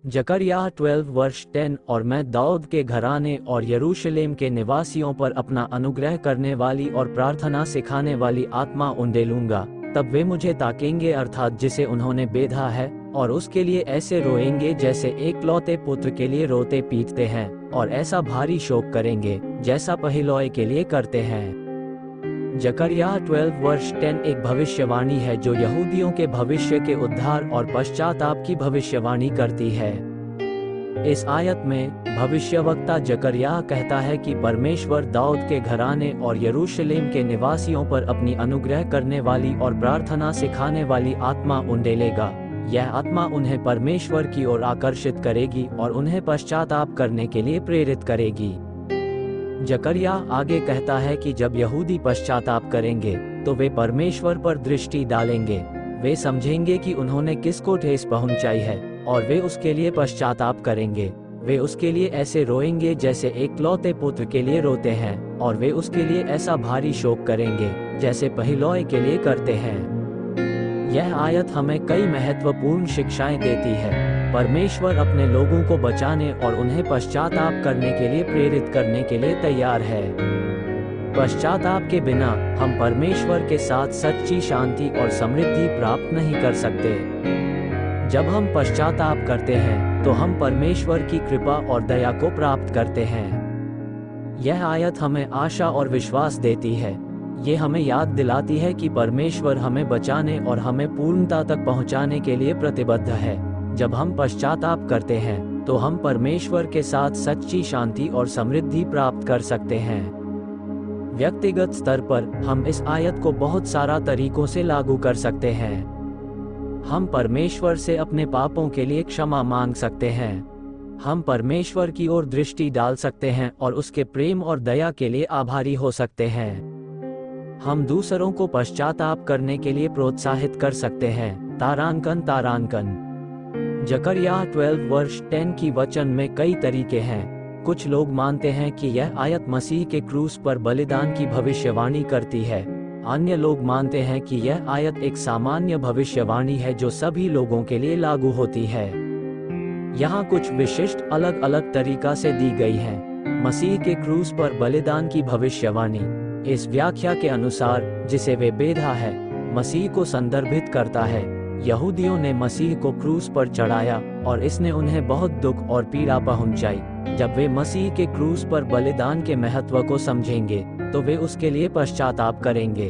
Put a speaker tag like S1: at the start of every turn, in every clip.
S1: जकरयाह 12 वर्ष 10 और मैं दाऊद के घराने और यरूशलेम के निवासियों पर अपना अनुग्रह करने वाली और प्रार्थना सिखाने वाली आत्मा उंडेलूंगा। तब वे मुझे ताकेंगे, अर्थात जिसे उन्होंने बेधा है, और उसके लिए ऐसे रोएंगे जैसे एकलौते पुत्र के लिए रोते पीटते हैं, और ऐसा भारी शोक करेंगे जैसा पहिलौए के लिए करते हैं। जकरयाह 12 वर्ष 10 एक भविष्यवाणी है जो यहूदियों के भविष्य के उद्धार और पश्चाताप की भविष्यवाणी करती है। इस आयत में भविष्यवक्ता जकरयाह कहता है कि परमेश्वर दाऊद के घराने और यरूशलेम के निवासियों पर अपनी अनुग्रह करने वाली और प्रार्थना सिखाने वाली आत्मा उंडेलेगा। यह आत्मा उन्हें परमेश्वर की ओर आकर्षित करेगी और उन्हें पश्चाताप करने के लिए प्रेरित करेगी। जकरयाह आगे कहता है कि जब यहूदी पश्चाताप करेंगे तो वे परमेश्वर पर दृष्टि डालेंगे। वे समझेंगे कि उन्होंने किसको ठेस पहुंचाई है और वे उसके लिए पश्चाताप करेंगे। वे उसके लिए ऐसे रोएंगे जैसे एकलौते पुत्र के लिए रोते हैं, और वे उसके लिए ऐसा भारी शोक करेंगे जैसे पहिलौए के लिए करते हैं। यह आयत हमें कई महत्वपूर्ण शिक्षाएं देती है। परमेश्वर अपने लोगों को बचाने और उन्हें पश्चाताप करने के लिए प्रेरित करने के लिए तैयार है। पश्चाताप के बिना हम परमेश्वर के साथ सच्ची शांति और समृद्धि प्राप्त नहीं कर सकते। जब हम पश्चाताप करते हैं तो हम परमेश्वर की कृपा और दया को प्राप्त करते हैं। यह आयत हमें आशा और विश्वास देती है। ये हमें याद दिलाती है कि परमेश्वर हमें बचाने और हमें पूर्णता तक पहुंचाने के लिए प्रतिबद्ध है। जब हम पश्चाताप करते हैं तो हम परमेश्वर के साथ सच्ची शांति और समृद्धि प्राप्त कर सकते हैं। व्यक्तिगत स्तर पर हम इस आयत को बहुत सारा तरीकों से लागू कर सकते हैं। हम परमेश्वर से अपने पापों के लिए क्षमा मांग सकते हैं। हम परमेश्वर की ओर दृष्टि डाल सकते हैं और उसके प्रेम और दया के लिए आभारी हो सकते हैं। हम दूसरों को पश्चाताप करने के लिए प्रोत्साहित कर सकते हैं। तारांकन जकरयाह 12 वर्ष 10 की वचन में कई तरीके हैं। कुछ लोग मानते हैं कि यह आयत मसीह के क्रूस पर बलिदान की भविष्यवाणी करती है। अन्य लोग मानते हैं कि यह आयत एक सामान्य भविष्यवाणी है जो सभी लोगों के लिए लागू होती है। यहाँ कुछ विशिष्ट अलग अलग तरीका से दी गई हैं। मसीह के क्रूस पर बलिदान की भविष्यवाणी इस व्याख्या के अनुसार जिसे वे बेधा है, मसीह को संदर्भित करता है। यहूदियों ने मसीह को क्रूस पर चढ़ाया और इसने उन्हें बहुत दुख और पीड़ा पहुंचाई। जब वे मसीह के क्रूस पर बलिदान के महत्व को समझेंगे तो वे उसके लिए पश्चाताप करेंगे।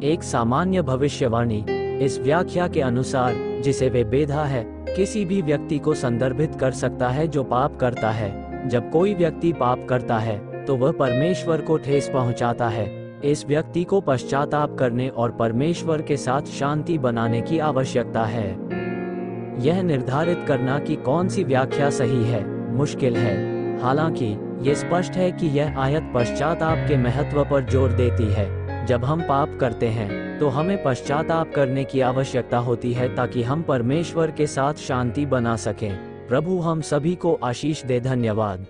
S1: एक सामान्य भविष्यवाणी इस व्याख्या के अनुसार जिसे वे बेधा है, किसी भी व्यक्ति को संदर्भित कर सकता है जो पाप करता है। जब कोई व्यक्ति पाप करता है तो वह परमेश्वर को ठेस पहुंचाता है। इस व्यक्ति को पश्चाताप करने और परमेश्वर के साथ शांति बनाने की आवश्यकता है। यह निर्धारित करना कि कौन सी व्याख्या सही है मुश्किल है। हालांकि ये स्पष्ट है कि यह आयत पश्चाताप के महत्व पर जोर देती है। जब हम पाप करते हैं तो हमें पश्चाताप करने की आवश्यकता होती है ताकि हम परमेश्वर के साथ शांति बना सकें। प्रभु हम सभी को आशीष दे। धन्यवाद।